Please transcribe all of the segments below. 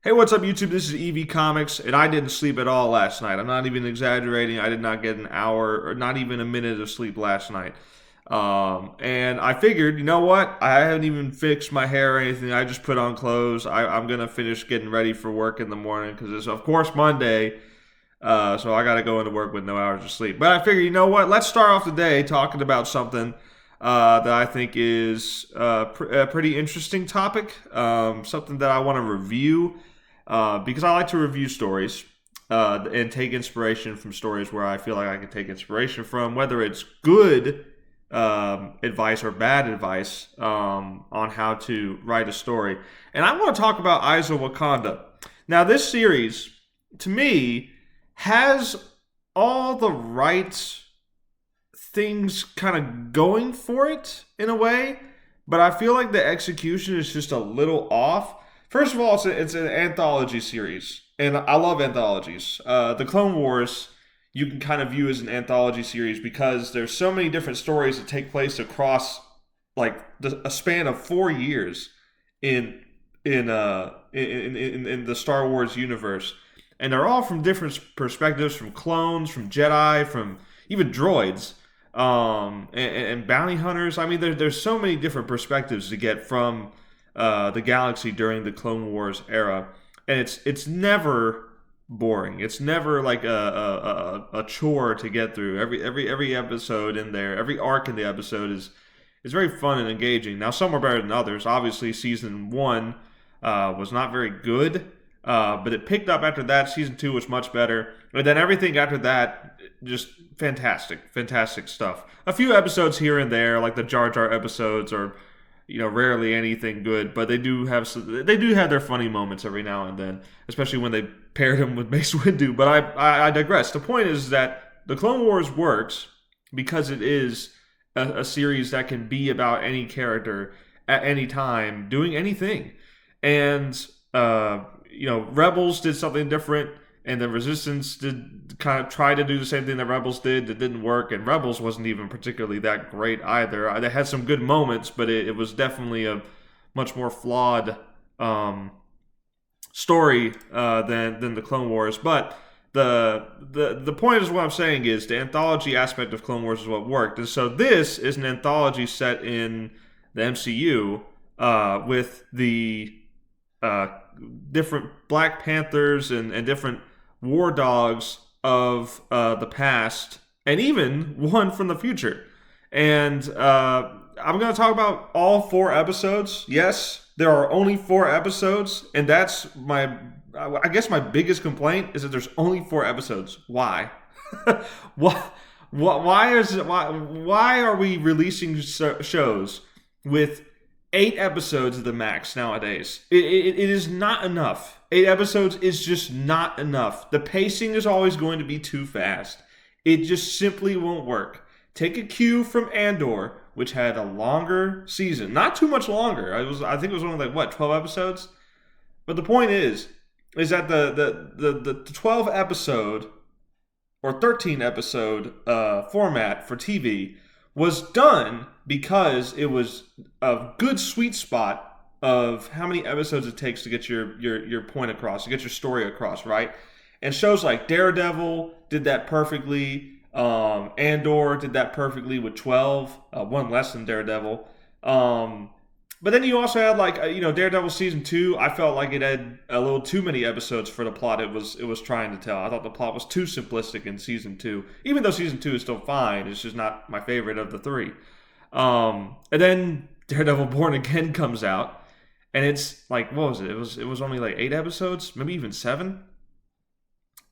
Hey, what's up, YouTube? This is EV Comics, and I didn't sleep at all last night. I'm not even exaggerating. I did not get an hour or not even a minute of sleep last night. And I figured, you know what? I haven't even fixed my hair or anything. I just put on clothes. I'm going to finish getting ready for work in the morning because it's, of course, Monday. So I got to go into work with no hours of sleep. But I figured, you know what? Let's start off the day talking about something that I think is a pretty interesting topic. Something that I want to review because I like to review stories and take inspiration from stories where I feel like I can take inspiration from, whether it's good advice or bad advice on how to write a story. And I want to talk about Eyes of Wakanda. Now, this series, to me, has all the right things kind of going for it in a way, but I feel like the execution is just a little off. First of all, it's an anthology series, and I love anthologies. The Clone Wars you can kind of view as an anthology series because there's so many different stories that take place across like a span of 4 years in in the Star Wars universe, and they're all from different perspectives, from clones, from Jedi, from even droids, and bounty hunters. I mean, there's so many different perspectives to get from the galaxy during the Clone Wars era, and it's never boring. It's never like a chore to get through. Every episode in there, every arc in the episode is very fun and engaging. Now, some are better than others. Obviously, season one was not very good, but it picked up after that. Season two was much better, and then everything after that, just fantastic stuff. A few episodes here and there, like the Jar Jar episodes, are rarely anything good, but they do have their funny moments every now and then, especially when they paired him with Mace Windu. But I digress. The point is that the Clone Wars works because it is a series that can be about any character at any time doing anything. And Rebels did something different, and the Resistance did kind of try to do the same thing that Rebels did. It didn't work, and Rebels wasn't even particularly that great either. They had some good moments, but it was definitely a much more flawed story than the Clone Wars. But the point is, what I'm saying is the anthology aspect of Clone Wars is what worked. And so this is an anthology set in the MCU with the different Black Panthers and different war dogs of the past, and even one from the future. And I'm going to talk about all 4 episodes. Yes, there are only 4 episodes, and that's I guess my biggest complaint is that there's only 4 episodes. Why? Why are we releasing shows with 8 episodes of the max nowadays? It is not enough. 8 episodes is just not enough. The pacing is always going to be too fast. It just simply won't work. Take a cue from Andor, which had a longer season, not too much longer. I think it was only 12 episodes. But the point is that the 12 episode or 13 episode format for TV was done because it was a good sweet spot of how many episodes it takes to get your point across, to get your story across, right? And shows like Daredevil did that perfectly. Andor did that perfectly with 12, one less than Daredevil. But then you also had Daredevil season 2. I felt like it had a little too many episodes for the plot it was trying to tell. I thought the plot was too simplistic in season 2, even though season 2 is still fine. It's just not my favorite of the 3. And then Daredevil Born Again comes out, and it's like, what was it? It was only 8 episodes, maybe even 7,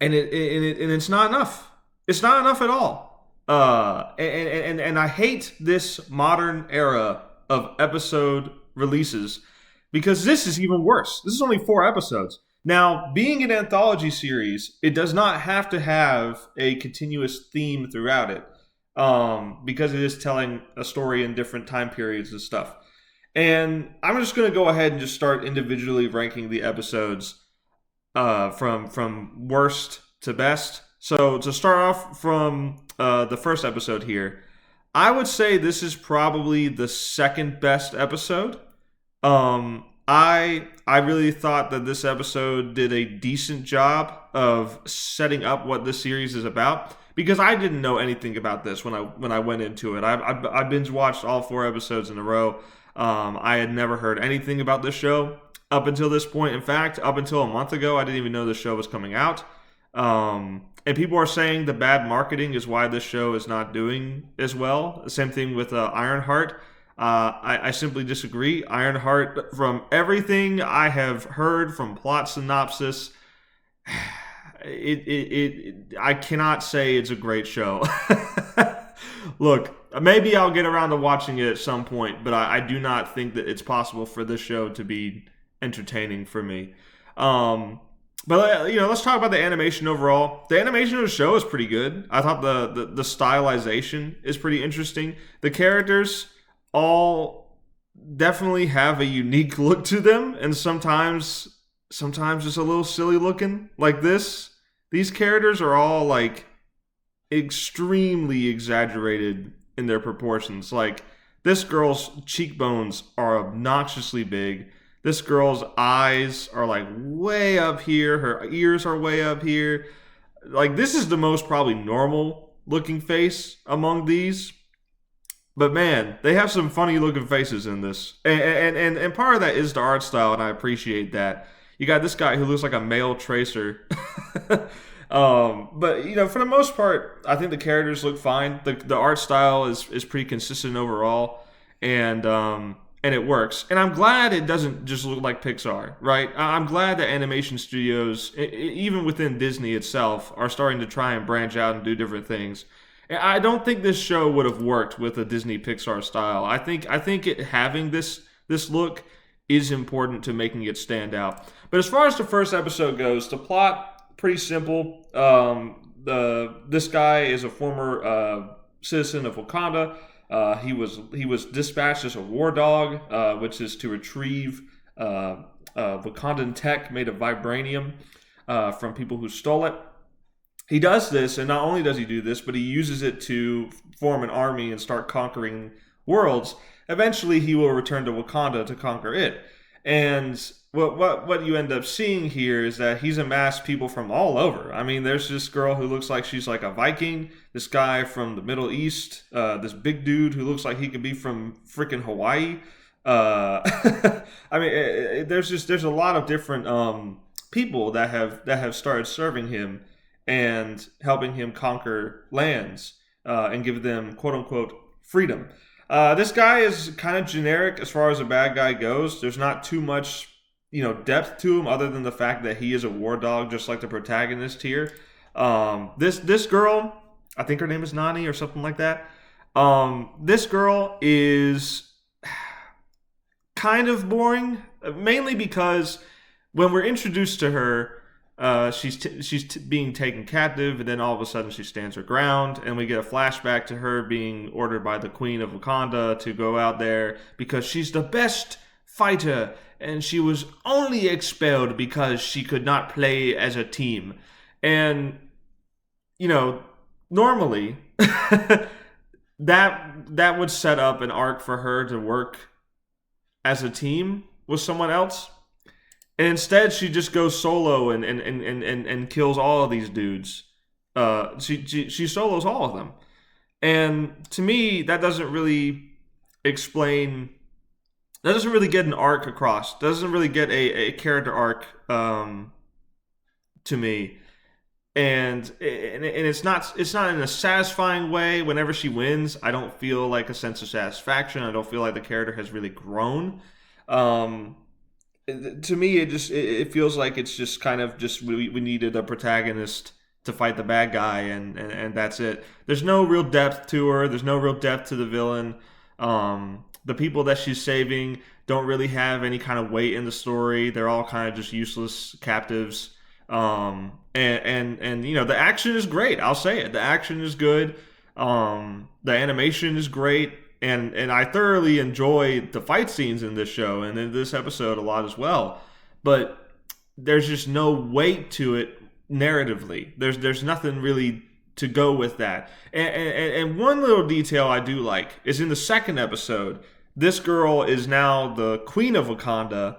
and it's not enough. It's not enough at all. And I hate this modern era of episode releases because this is even worse. This is only 4 episodes. Now, being an anthology series, it does not have to have a continuous theme throughout it, because it is telling a story in different time periods and stuff. And I'm just going to go ahead and just start individually ranking the episodes from worst to best. So to start off from the first episode here, I would say this is probably the second best episode. I really thought that this episode did a decent job of setting up what this series is about, because I didn't know anything about this when I went into it. I binge watched all 4 episodes in a row. I had never heard anything about this show up until this point. In fact, up until a month ago, I didn't even know the show was coming out. And people are saying the bad marketing is why this show is not doing as well. Same thing with Ironheart. I simply disagree. Ironheart, from everything I have heard from plot synopsis, I cannot say it's a great show. Look, maybe I'll get around to watching it at some point, but I do not think that it's possible for this show to be entertaining for me. But let's talk about the animation overall. The animation of the show is pretty good. I thought the stylization is pretty interesting. The characters all definitely have a unique look to them, and sometimes just a little silly looking. Like this. These characters are all like extremely exaggerated in their proportions. Like, this girl's cheekbones are obnoxiously big. This girl's eyes are like way up here. Her ears are way up here. Like, this is the most probably normal looking face among these. But man, they have some funny looking faces in this. And part of that is the art style, and I appreciate that. You got this guy who looks like a male Tracer. But for the most part, I think the characters look fine. The art style is pretty consistent overall, and it works. And I'm glad it doesn't just look like Pixar, right? I'm glad that animation studios, even within Disney itself, are starting to try and branch out and do different things. I don't think this show would have worked with a Disney Pixar style. I think it having this look is important to making it stand out. But as far as the first episode goes, the plot, pretty simple. This guy is a former citizen of Wakanda. He was dispatched as a war dog, which is to retrieve Wakandan tech made of vibranium from people who stole it. He does this, and not only does he do this, but he uses it to form an army and start conquering worlds. Eventually, he will return to Wakanda to conquer it. And what you end up seeing here is that he's amassed people from all over. I mean, there's this girl who looks like she's like a Viking. This guy from the Middle East. This big dude who looks like he could be from freaking Hawaii. I mean, there's a lot of different people that have started serving him and helping him conquer lands and give them quote unquote freedom. This guy is kind of generic as far as a bad guy goes. There's not too much, depth to him other than the fact that he is a war dog, just like the protagonist here. This girl, I think her name is Nani or something like that. This girl is kind of boring, mainly because when we're introduced to her, she's being taken captive, and then all of a sudden she stands her ground, and we get a flashback to her being ordered by the Queen of Wakanda to go out there because she's the best fighter, and she was only expelled because she could not play as a team. And normally that would set up an arc for her to work as a team with someone else. And instead, she just goes solo and kills all of these dudes. She solos all of them. And to me, that doesn't really explain... That doesn't really get an arc across. Doesn't really get a character arc to me. And it's not in a satisfying way. Whenever she wins, I don't feel like a sense of satisfaction. I don't feel like the character has really grown. To me, it feels like it's just kind of just we needed a protagonist to fight the bad guy, and that's it. There's no real depth to her. There's no real depth to the villain. The people that she's saving don't really have any kind of weight in the story. They're all kind of just useless captives. And the action is great. I'll say it. The action is good. The animation is great. And I thoroughly enjoy the fight scenes in this show and in this episode a lot as well. But there's just no weight to it narratively. There's nothing really to go with that. And one little detail I do like is in the second episode, this girl is now the Queen of Wakanda,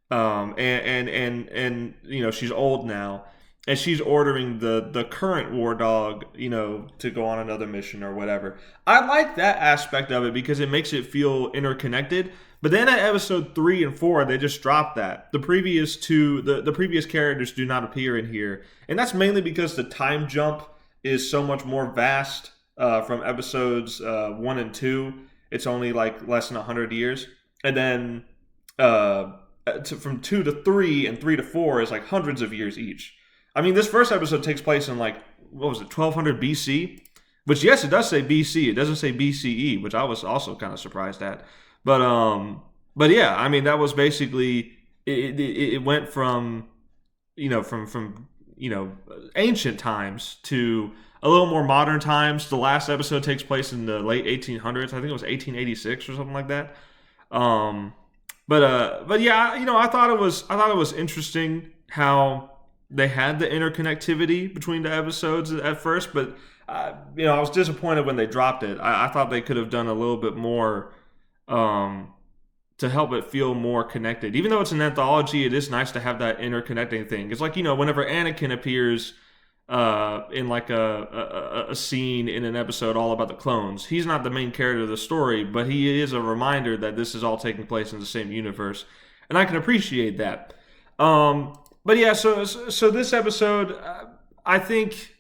And she's old now, and she's ordering the current war dog, to go on another mission or whatever. I like that aspect of it because it makes it feel interconnected. But then at episode 3 and 4, they just dropped that. The previous two, the previous characters do not appear in here, and that's mainly because the time jump is so much more vast from episodes 1 and 2. It's only like less than 100 years, and then from 2 to 3 and 3 to 4 is like hundreds of years each. I mean, this first episode takes place in like, what was it, 1200 BC? Which, yes, it does say BC. It doesn't say BCE, which I was also kind of surprised at. But yeah, I mean, that was basically it went from from ancient times to a little more modern times. The last episode takes place in the late 1800s. I think it was 1886 or something like that. But yeah, I thought it was interesting how they had the interconnectivity between the episodes at first, but I was disappointed when they dropped it. I thought they could have done a little bit more to help it feel more connected. Even though it's an anthology, it is nice to have that interconnecting thing. It's like, whenever Anakin appears in like a scene in an episode all about the clones, he's not the main character of the story, but he is a reminder that this is all taking place in the same universe, and I can appreciate that. But yeah, so this episode, I think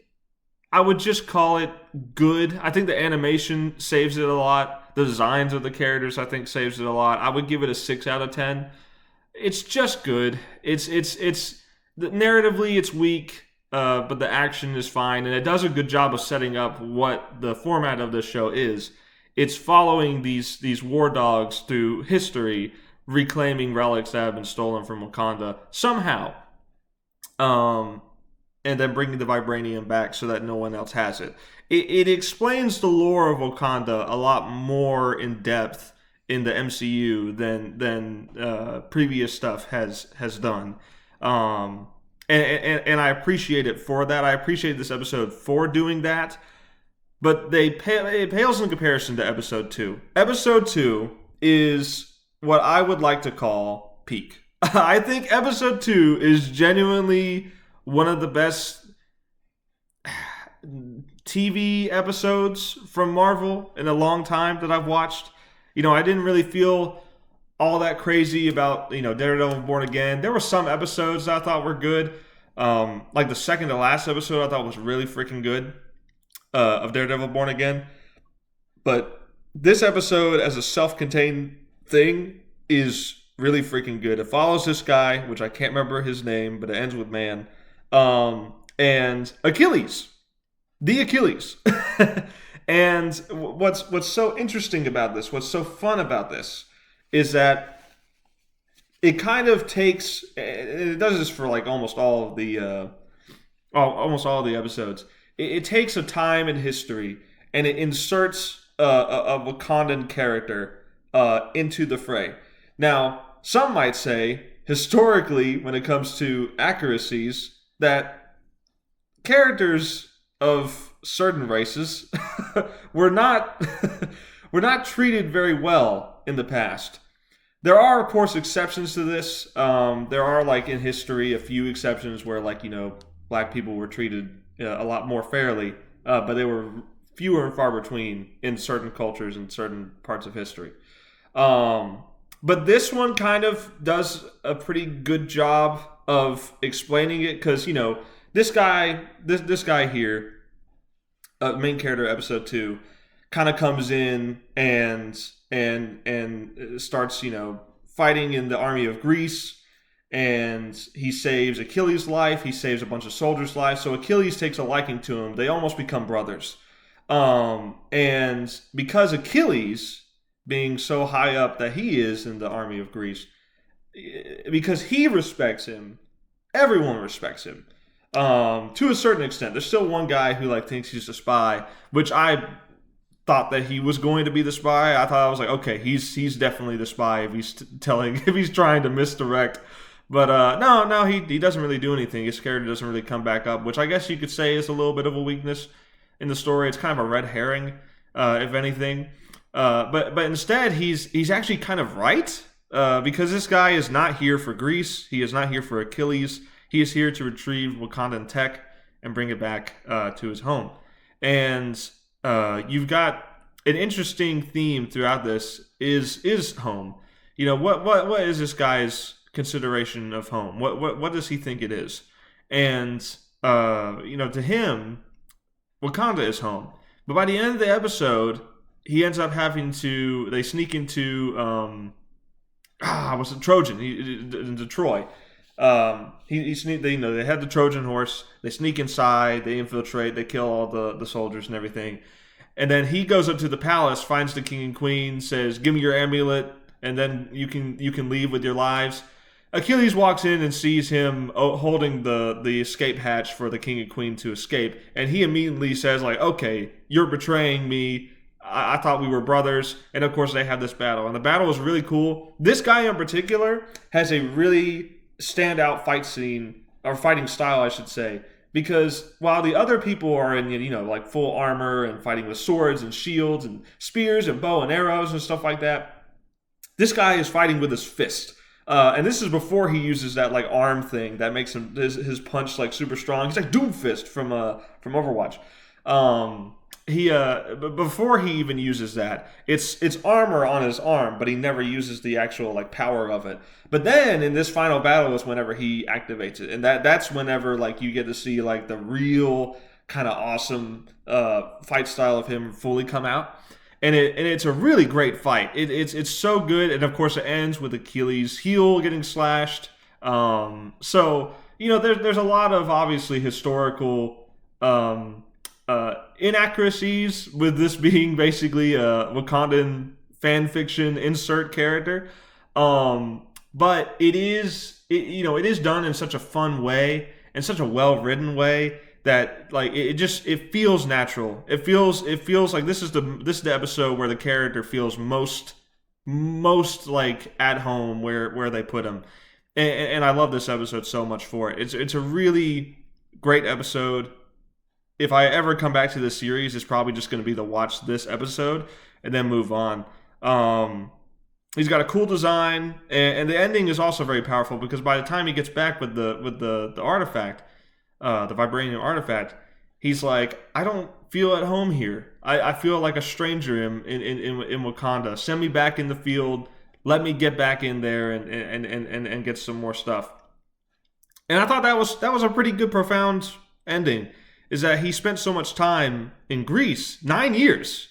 I would just call it good. I think the animation saves it a lot. The designs of the characters, I think, saves it a lot. I would give it a 6 out of 10. It's just good. It's narratively it's weak, but the action is fine, and it does a good job of setting up what the format of this show is. It's following these war dogs through history, reclaiming relics that have been stolen from Wakanda somehow. And then bringing the vibranium back so that no one else has it. It explains the lore of Wakanda a lot more in depth in the MCU than previous stuff has done. And I appreciate it for that. I appreciate this episode for doing that. But it pales in comparison to episode 2. Episode 2 is what I would like to call peak. I think episode 2 is genuinely one of the best TV episodes from Marvel in a long time that I've watched. I didn't really feel all that crazy about, Daredevil Born Again. There were some episodes that I thought were good. Like the second to last episode I thought was really freaking good of Daredevil Born Again. But this episode as a self-contained thing is really freaking good. It follows this guy, which I can't remember his name, but it ends with man. And Achilles. The Achilles. And what's so interesting about this, what's so fun about this, is that it kind of takes, it does this for like almost all of the episodes. It takes a time in history and it inserts a Wakandan character into the fray. Now, some might say, historically, when it comes to accuracies, that characters of certain races were not treated very well in the past. There are, of course, exceptions to this. There are, like, in history, a few exceptions where, like, black people were treated a lot more fairly, but they were fewer and far between in certain cultures and certain parts of history. But this one kind of does a pretty good job of explaining it because, this guy here, main character episode 2, kind of comes in and starts, fighting in the army of Greece, and he saves Achilles' life. He saves a bunch of soldiers' lives. So Achilles takes a liking to him. They almost become brothers. And because Achilles, being so high up that he is in the army of Greece, because he respects him, everyone respects him. To a certain extent. There's still one guy who thinks he's a spy, which I thought that he was going to be the spy. I was like, okay, he's definitely the spy if he's trying to misdirect. But no, he doesn't really do anything. His character doesn't really come back up, which I guess you could say is a little bit of a weakness in the story. It's kind of a red herring, if anything. But instead, he's actually kind of right because this guy is not here for Greece. He is not here for Achilles. He is here to retrieve Wakandan tech and bring it back to his home. And you've got an interesting theme throughout this is home. You know, what is this guy's consideration of home? What does he think it is? And to him, Wakanda is home. But by the end of the episode, he ends up having to. They sneak into was it Trojan? Into Troy. He sneak. They had the Trojan horse. They sneak inside. They infiltrate. They kill all the soldiers and everything. And then he goes up to the palace, finds the king and queen, says, "Give me your amulet, and then you can leave with your lives." Achilles walks in and sees him holding the escape hatch for the king and queen to escape, and he immediately says, like, "Okay, you're betraying me. I thought we were brothers." And of course, they have this battle, and the battle is really cool. This guy in particular has a really standout fight scene, or fighting style, I should say, because while the other people are in, like full armor and fighting with swords and shields and spears and bow and arrows and stuff like that, this guy is fighting with his fist. And this is before he uses that like arm thing that makes his punch like super strong. He's like Doomfist from Overwatch. Before he even uses that, it's armor on his arm, but he never uses the actual like power of it. But then in this final battle is whenever he activates it, and that's whenever like you get to see like the real kind of awesome fight style of him fully come out. And it's a really great fight. It's so good, and of course it ends with Achilles' heel getting slashed. So there's a lot of obviously historical inaccuracies with this being basically a Wakandan fan fiction insert character. But it is done in such a fun way and such a well written way that like it feels natural. It feels like this is the episode where the character feels most like at home where they put him, and I love this episode so much for it. It's a really great episode. If I ever come back to this series, it's probably just going to be to watch this episode and then move on. He's got a cool design, and the ending is also very powerful because by the time he gets back with the artifact. The vibranium artifact, he's like, "I don't feel at home here. I feel like a stranger in Wakanda. Send me back in the field. Let me get back in there and get some more stuff." And I thought that was a pretty good, profound ending. Is that he spent so much time in Greece, 9 years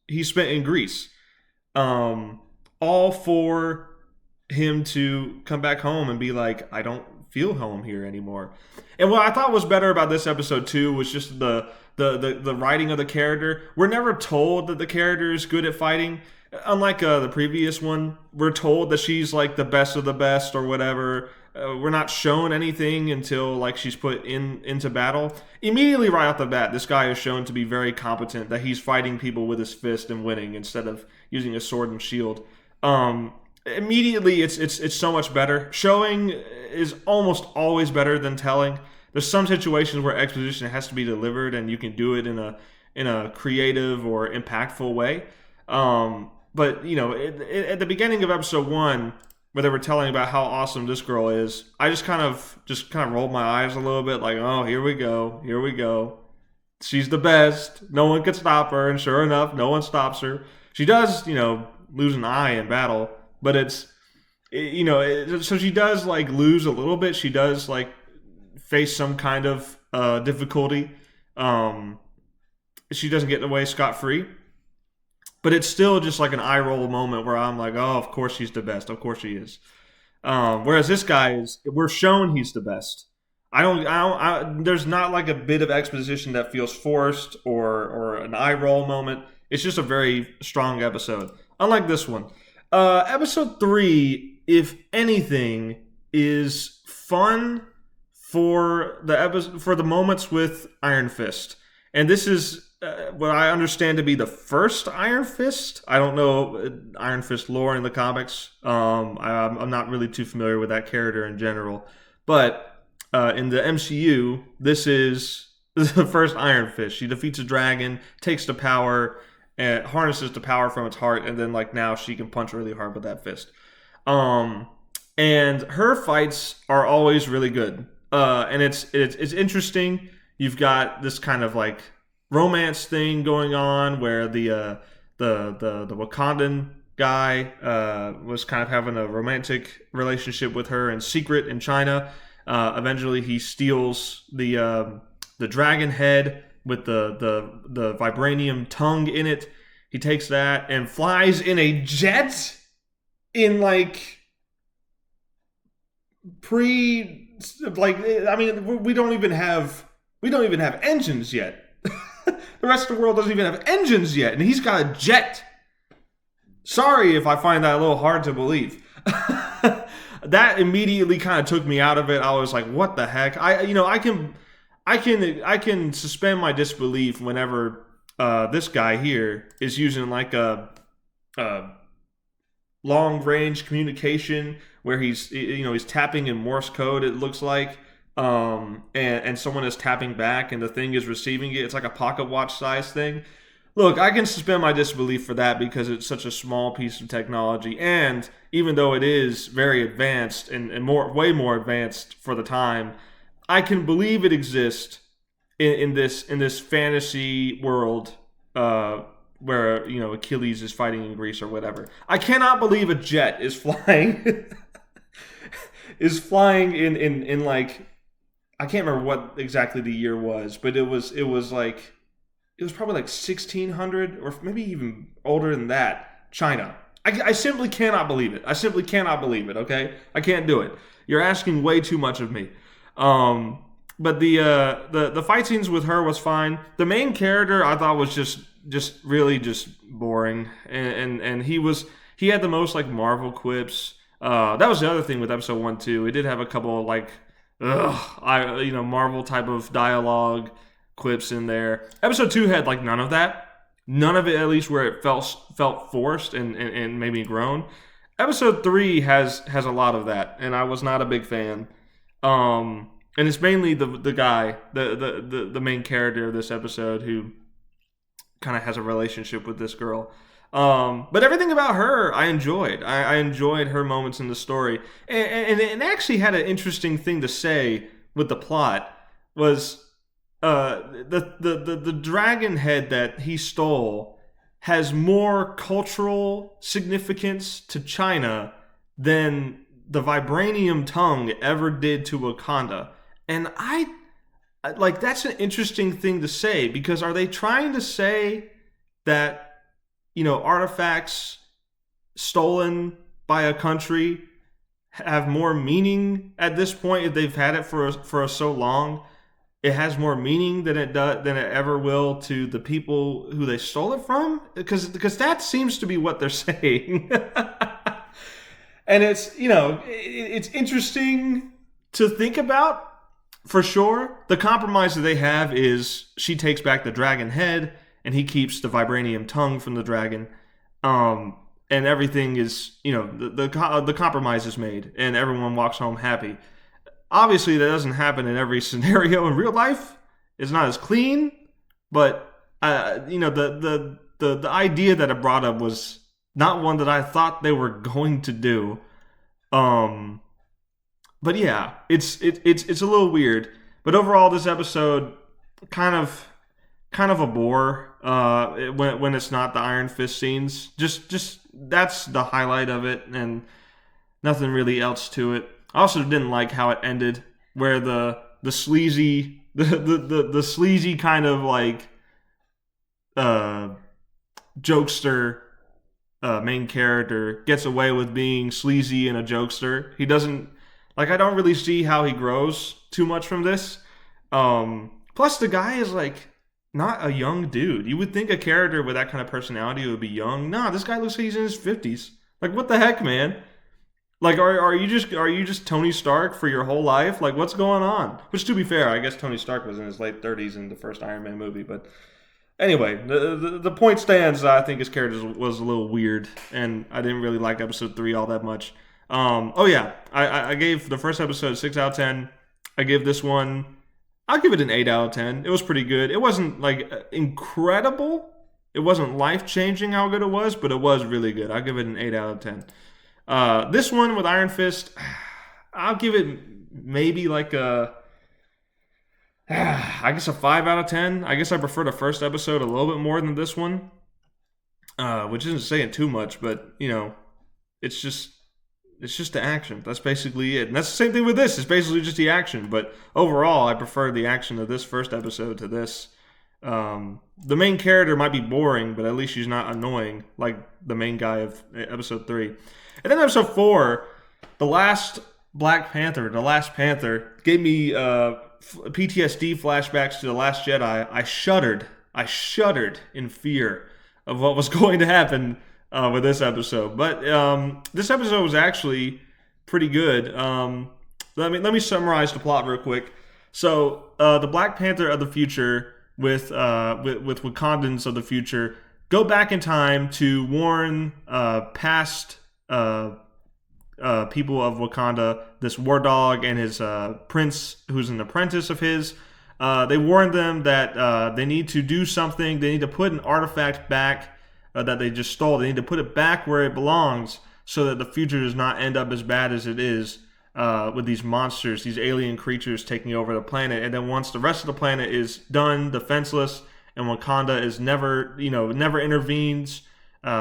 he spent in Greece, all for him to come back home and be like, "I don't feel home here anymore." And what I thought was better about this episode too was just the writing of the character. We're never told that the character is good at fighting. Unlike the previous one, we're told that she's like the best of the best or whatever. We're not shown anything until like she's put into battle. Immediately right off the bat, this guy is shown to be very competent, that he's fighting people with his fist and winning instead of using a sword and shield. Immediately it's so much better. Showing is almost always better than telling. There's some situations where exposition has to be delivered and you can do it in a creative or impactful way. But at the beginning of episode 1, where they were telling about how awesome this girl is, I just kind of rolled my eyes a little bit, like, "Oh, here we go. She's the best. No one can stop her." And sure enough, no one stops her. She does, lose an eye in battle. But so she does like lose a little bit. She does like face some kind of difficulty. She doesn't get away scot-free. But it's still just like an eye roll moment where I'm like, "Oh, of course she's the best. Of course she is." Whereas this guy we're shown he's the best. There's not like a bit of exposition that feels forced or an eye roll moment. It's just a very strong episode. Unlike this one. Episode 3, if anything, is fun for the moments with Iron Fist, and this is what I understand to be the first Iron Fist. I don't know Iron Fist lore in the comics. I'm not really too familiar with that character in general, but in the MCU, this is the first Iron Fist. She defeats a dragon, takes the power, and harnesses the power from its heart, and then like now she can punch really hard with that fist. Um, and her fights are always really good. And it's interesting. You've got this kind of like romance thing going on where the Wakandan guy was kind of having a romantic relationship with her in secret in China. Eventually, he steals the dragon head with the vibranium tongue in it. He takes that and flies in a jet in like I mean, we don't even have engines yet. The rest of the world doesn't even have engines yet, and he's got a jet. Sorry if I find that a little hard to believe. That immediately kind of took me out of it. I was like, what the heck? I can suspend my disbelief whenever this guy here is using like a long range communication where he's tapping in Morse code, it looks like, and someone is tapping back and the thing is receiving it. It's like a pocket watch size thing. Look, I can suspend my disbelief for that because it's such a small piece of technology, and even though it is very advanced and way more advanced for the time, I can believe it exists in this fantasy world where Achilles is fighting in Greece or whatever. I cannot believe a jet is flying in like, I can't remember what exactly the year was, but it was probably like 1600 or maybe even older than that. China. I simply cannot believe it. I simply cannot believe it. Okay, I can't do it. You're asking way too much of me. But the fight scenes with her was fine. The main character I thought was just really boring, and he had the most like Marvel quips. That was the other thing with episode 1 too. It did have a couple of like Marvel type of dialogue clips in there. Episode 2 had like none of that. None of it, at least where it felt forced and made me groan. Episode 3 has a lot of that, and I was not a big fan. And it's mainly the guy, the main character of this episode, who kind of has a relationship with this girl. But everything about her, I enjoyed. I enjoyed her moments in the story, and it actually had an interesting thing to say with the plot. Was the dragon head that he stole has more cultural significance to China than the vibranium tongue ever did to Wakanda. And I like, that's an interesting thing to say, because are they trying to say that artifacts stolen by a country have more meaning at this point if they've had it for so long? It has more meaning than it ever will to the people who they stole it from, because that seems to be what they're saying. And it's interesting to think about, for sure. The compromise that they have is she takes back the dragon head and he keeps the vibranium tongue from the dragon, and everything is the compromise is made and everyone walks home happy. Obviously, that doesn't happen in every scenario in real life. It's not as clean, but the idea that it brought up was not one that I thought they were going to do. But yeah, it's a little weird. But overall, this episode kind of a bore. When it's not the Iron Fist scenes, just that's the highlight of it, and nothing really else to it. I also didn't like how it ended, where the sleazy the sleazy kind of like jokester main character gets away with being sleazy and a jokester. He doesn't, like, I don't really see how he grows too much from this. Plus the guy is like not a young dude. You would think a character with that kind of personality would be young. Nah, this guy looks like he's in his 50s. Like, what the heck, man? Like, are you just Tony Stark for your whole life? Like, what's going on? Which, to be fair, I guess Tony Stark was in his late 30s in the first Iron Man movie. But anyway, the point stands. I think his character was a little weird, and I didn't really like episode 3 all that much. I gave the first episode 6 out of 10. I give this one, I'll give it an 8 out of 10. It was pretty good. It wasn't like incredible, It wasn't life-changing how good it was, but it was really good. I'll give it an 8 out of 10. This one with Iron Fist, I'll give it maybe like a, I guess a 5 out of 10. I guess I prefer the first episode a little bit more than this one, which isn't saying too much, but it's just the action. That's basically it. And that's the same thing with this. It's basically just the action. But overall, I prefer the action of this first episode to this. The main character might be boring, but at least she's not annoying like the main guy of episode 3. And then episode 4, the last Panther, gave me PTSD flashbacks to The Last Jedi. I shuddered in fear of what was going to happen with this episode. But this episode was actually pretty good. Let me summarize the plot real quick. So the Black Panther of the future with Wakandans of the future go back in time to warn past people of Wakanda, this war dog and his prince, who's an apprentice of his. They warned them that they need to do something. They need to put an artifact back that they just stole. They need to put it back where it belongs so that the future does not end up as bad as it is with these monsters, these alien creatures taking over the planet. And then once the rest of the planet is done, defenseless, and Wakanda is never intervenes,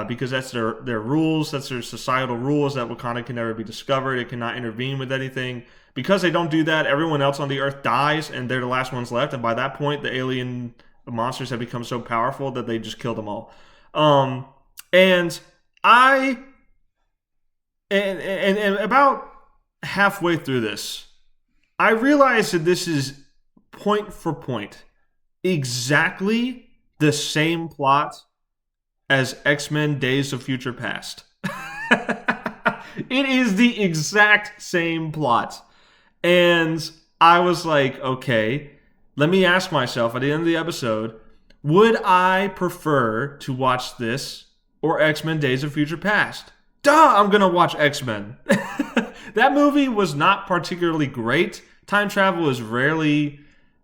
because that's their rules, that's their societal rules, that Wakanda can never be discovered. It cannot intervene with anything. Because they don't do that, everyone else on the earth dies, and they're the last ones left. And by that point, the alien monsters have become so powerful that they just kill them all. And about halfway through this, I realized that this is point for point exactly the same plot as X-Men Days of Future Past. It is the exact same plot. And I was like, okay, let me ask myself at the end of the episode, would I prefer to watch this or X-Men Days of Future Past? Duh, I'm going to watch X-Men. That movie was not particularly great. Time travel is rarely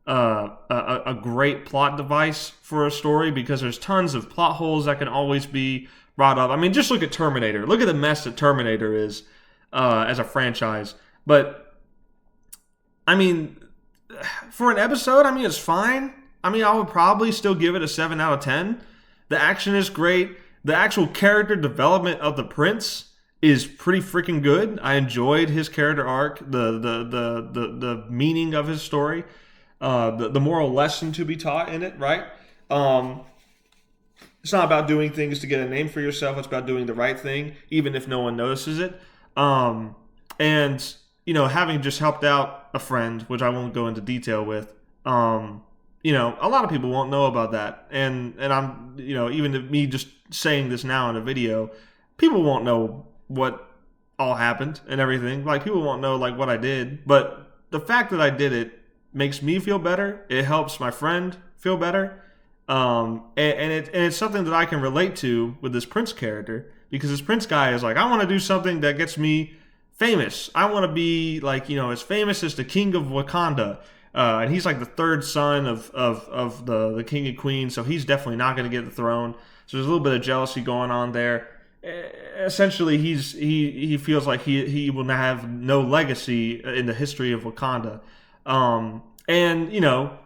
a great plot device for a story because there's tons of plot holes that can always be brought up. I mean, just look at Terminator. Look at the mess that Terminator is as a franchise. But, I mean, for an episode, I mean, it's fine. I mean, I would probably still give it a 7 out of 10. The action is great. The actual character development of the prince is pretty freaking good. I enjoyed his character arc, the meaning of his story, the moral lesson to be taught in it, right? It's not about doing things to get a name for yourself. It's about doing the right thing, even if no one notices it. And, having just helped out a friend, which I won't go into detail with, a lot of people won't know about that. And I'm, even me just saying this now in a video, people won't know what all happened and everything. Like, people won't know, like, what I did. But the fact that I did it makes me feel better. It helps my friend feel better. And it's something that I can relate to with this Prince character, because this Prince guy is like, I want to do something that gets me famous. I want to be, like, as famous as the king of Wakanda. And he's like the third son of the king and queen, so he's definitely not going to get the throne. So there's a little bit of jealousy going on there. Essentially, he feels like he will have no legacy in the history of Wakanda. And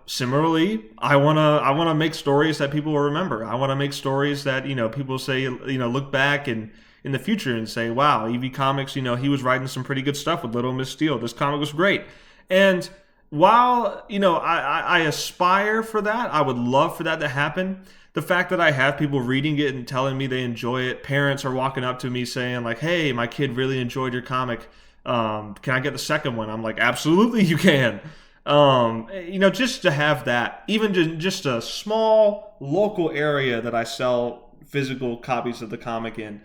similarly, I wanna make stories that people will remember. I want to make stories that people say look back and in the future and say, wow, EV Comics, he was writing some pretty good stuff with Little Miss Steel. This comic was great. And while I aspire for that, I would love for that to happen. The fact that I have people reading it and telling me they enjoy it, parents are walking up to me saying like, hey, my kid really enjoyed your comic. Can I get the second one? I'm like, absolutely you can. Just to have that, even just a small local area that I sell physical copies of the comic in,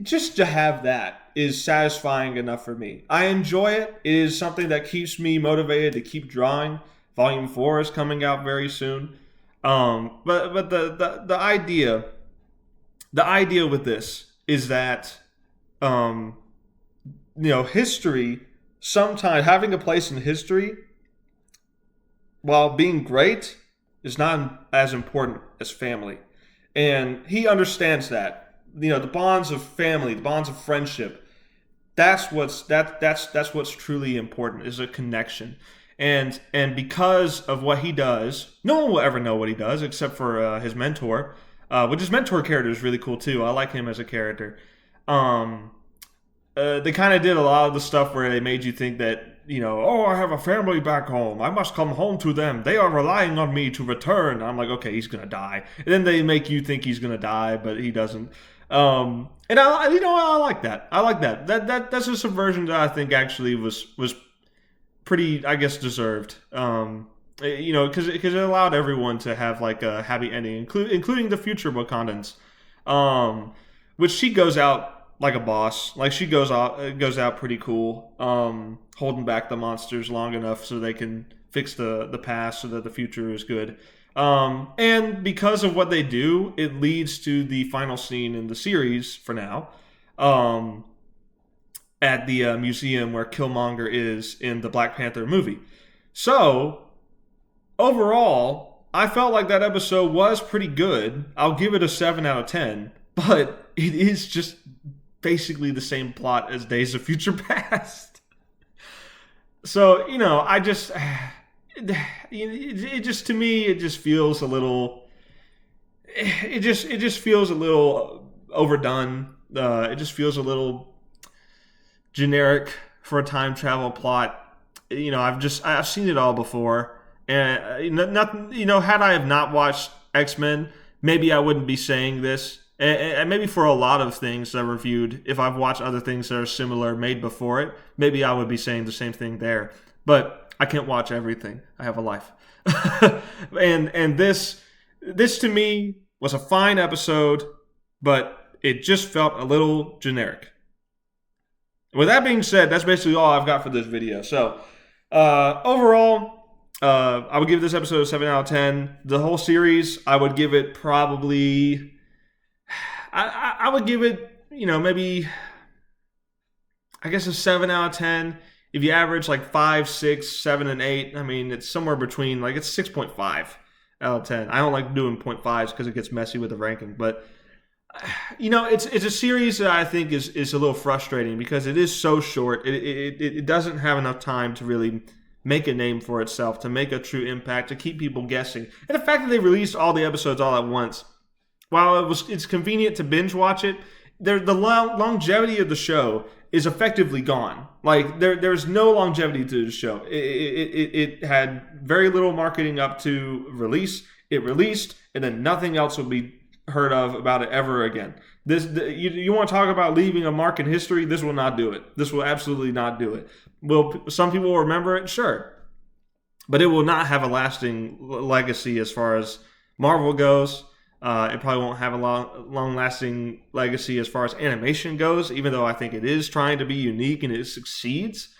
just to have that is satisfying enough for me. I enjoy it. It is something that keeps me motivated to keep drawing. Volume 4 is coming out very soon. But the idea with this is that history, sometimes having a place in history while being great is not as important as family. And he understands that. You know, the bonds of family, the bonds of friendship. That's what's truly important, is a connection. And because of what he does, no one will ever know what he does except for his mentor. Which his mentor character is really cool too. I like him as a character. Um, they kind of did a lot of the stuff where they made you think that, you know, oh, I have a family back home. I must come home to them. They are relying on me to return. I'm like, okay, he's gonna die. And then they make you think he's gonna die, but he doesn't. And I like that. I like that. That's a subversion that I think actually was pretty, I guess, deserved. You know, because it allowed everyone to have like a happy ending, including the future Wakandans. Which she goes out like a boss. Like she goes out pretty cool. Holding back the monsters long enough so they can fix the past so that the future is good. And because of what they do, it leads to the final scene in the series for now. At the museum where Killmonger is in the Black Panther movie. So overall, I felt like that episode was pretty good. I'll give it a 7 out of 10, but it is just basically the same plot as Days of Future Past. So, you know, it just to me, it just feels a little, it just feels a little overdone. It just feels a little generic for a time travel plot. You know, I've seen it all before. And nothing, you know, had I have not watched X-Men, maybe I wouldn't be saying this. And maybe for a lot of things I reviewed, if I've watched other things that are similar made before it, maybe I would be saying the same thing there. But I can't watch everything. I have a life. and this to me was a fine episode, but it just felt a little generic. With that being said, that's basically all I've got for this video. So overall, I would give this episode a 7 out of 10. The whole series, I would give it probably... I would give it, you know, maybe, I guess a 7 out of 10. If you average like 5, 6, 7, and 8, I mean, it's somewhere between, like, it's 6.5 out of 10. I don't like doing 0.5s because it gets messy with the ranking. But, you know, it's a series that I think is a little frustrating because it is so short. It doesn't have enough time to really make a name for itself, to make a true impact, to keep people guessing. And the fact that they released all the episodes all at once, while it's convenient to binge watch it, the longevity of the show is effectively gone. Like there's no longevity to the show. It had very little marketing up to release. It released, and then nothing else will be heard of about it ever again. You want to talk about leaving a mark in history? This will not do it. This will absolutely not do it. Will some people remember it? Sure, but it will not have a lasting legacy as far as Marvel goes. It probably won't have a long-lasting legacy as far as animation goes, even though I think it is trying to be unique and it succeeds.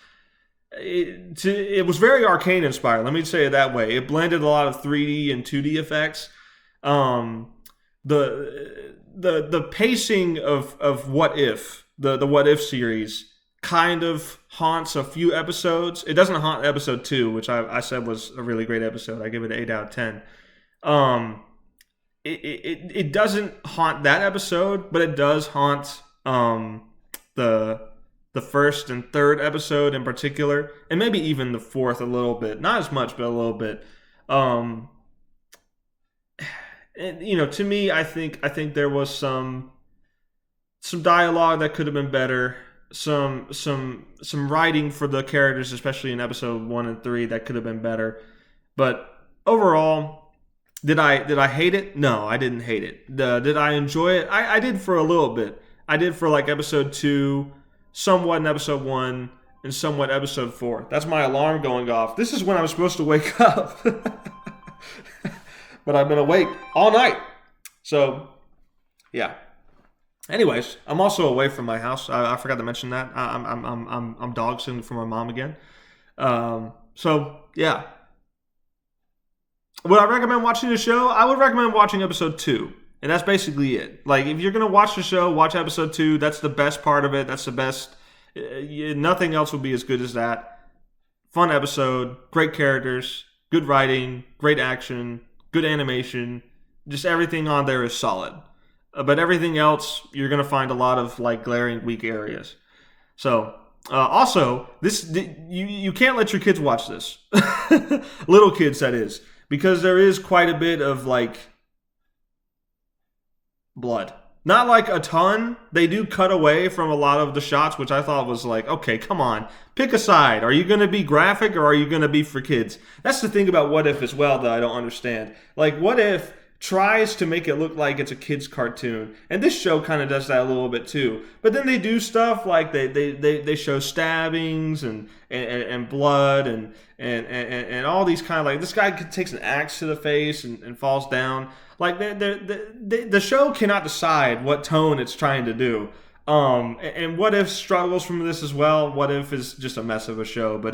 It was very Arcane inspired, let me say it that way. It blended a lot of 3D and 2D effects. The pacing of What If, the What If series, kind of haunts a few episodes. It doesn't haunt episode 2, which I said was a really great episode. I give it an 8 out of 10. It doesn't haunt that episode, but it does haunt the first and third episode in particular, and maybe even the fourth a little bit. Not as much, but a little bit. And, you know, to me, I think there was some dialogue that could have been better. Some writing for the characters, especially in episode 1 and 3, that could have been better. But overall, did I hate it? No, I didn't hate it. Did I enjoy it? I did for a little bit. I did for like episode 2, somewhat in episode 1, and somewhat episode 4. That's my alarm going off. This is when I'm supposed to wake up. But I've been awake all night. So, yeah. Anyways, I'm also away from my house. I forgot to mention that. I'm dog sitting for my mom again. So, yeah. Would I recommend watching the show? I would recommend watching episode 2. And that's basically it. Like, if you're going to watch the show, watch episode 2. That's the best part of it. That's the best. Nothing else will be as good as that. Fun episode. Great characters. Good writing. Great action. Good animation. Just everything on there is solid. But everything else, you're going to find a lot of like glaring weak areas. So, also, you can't let your kids watch this. Little kids, that is. Because there is quite a bit of like blood. Not like a ton. They do cut away from a lot of the shots, which I thought was like, okay, come on. Pick a side. Are you going to be graphic or are you going to be for kids? That's the thing about What If as well that I don't understand. Like, What If tries to make it look like it's a kid's cartoon. And this show kind of does that a little bit too. But then they do stuff like they show stabbings and blood and all these kind of like, this guy takes an axe to the face and falls down. Like the show cannot decide what tone it's trying to do. And What If struggles from this as well. What If is just a mess of a show, but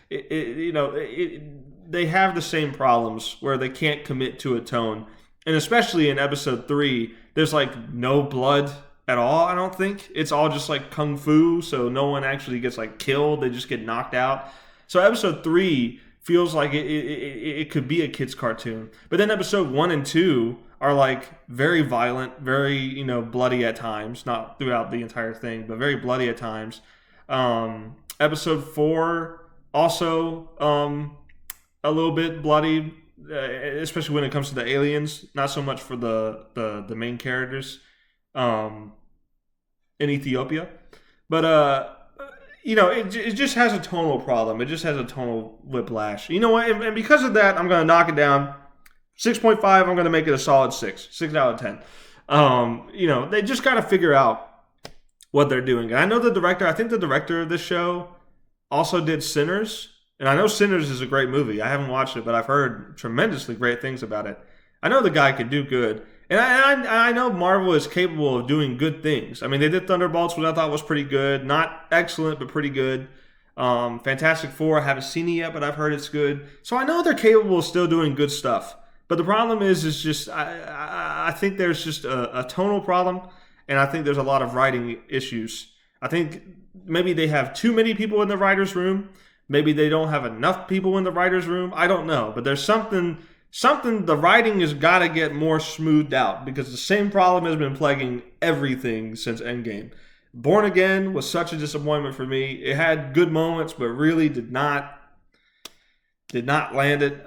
they have the same problems where they can't commit to a tone. And especially in episode 3, there's like no blood at all, I don't think. It's all just like kung fu, so no one actually gets like killed. They just get knocked out. So episode 3 feels like it could be a kid's cartoon. But then episode 1 and 2 are like very violent, very, bloody at times. Not throughout the entire thing, but very bloody at times. Episode 4 also a little bit bloody, especially when it comes to the aliens. Not so much for the main characters in Ethiopia. But it just has a tonal problem. It just has a tonal whiplash. You know what? And because of that, I'm going to knock it down. 6.5, I'm going to make it a solid 6. 6 out of 10. They just got to figure out what they're doing. And I know I think the director of this show also did Sinners. And I know Sinners is a great movie. I haven't watched it, but I've heard tremendously great things about it. I know the guy can do good. And I know Marvel is capable of doing good things. I mean, they did Thunderbolts, which I thought was pretty good. Not excellent, but pretty good. Fantastic Four, I haven't seen it yet, but I've heard it's good. So I know they're capable of still doing good stuff. But the problem is just I think there's just a tonal problem, and I think there's a lot of writing issues. I think maybe they have too many people in the writer's room. Maybe they don't have enough people in the writer's room. I don't know. But there's something the writing has got to get more smoothed out, because the same problem has been plaguing everything since Endgame. Born Again was such a disappointment for me. It had good moments, but really did not land it.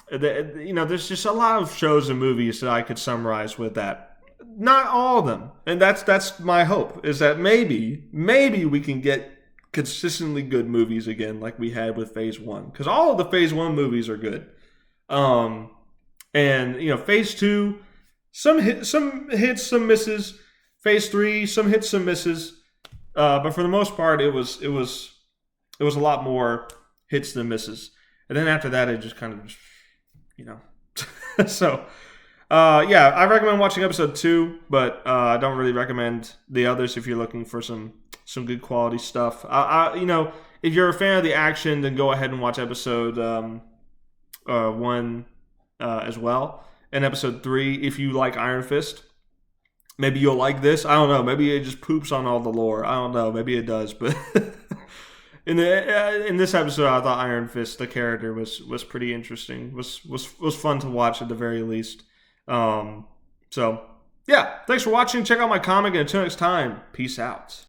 There's just a lot of shows and movies that I could summarize with that. Not all of them. And that's my hope, is that maybe we can get consistently good movies again like we had with Phase 1. Because all of the Phase 1 movies are good. Phase 2, some hits, some misses. Phase 3, some hits, some misses. But for the most part, it was a lot more hits than misses. And then after that, it just kind of, So, I recommend watching episode 2, but I don't really recommend the others if you're looking for some good quality stuff. If you're a fan of the action, then go ahead and watch episode 1 as well. And episode 3, if you like Iron Fist, maybe you'll like this. I don't know. Maybe it just poops on all the lore. I don't know. Maybe it does. But in this episode, I thought Iron Fist, the character, was pretty interesting. Was fun to watch at the very least. Thanks for watching. Check out my comic, and until next time, peace out.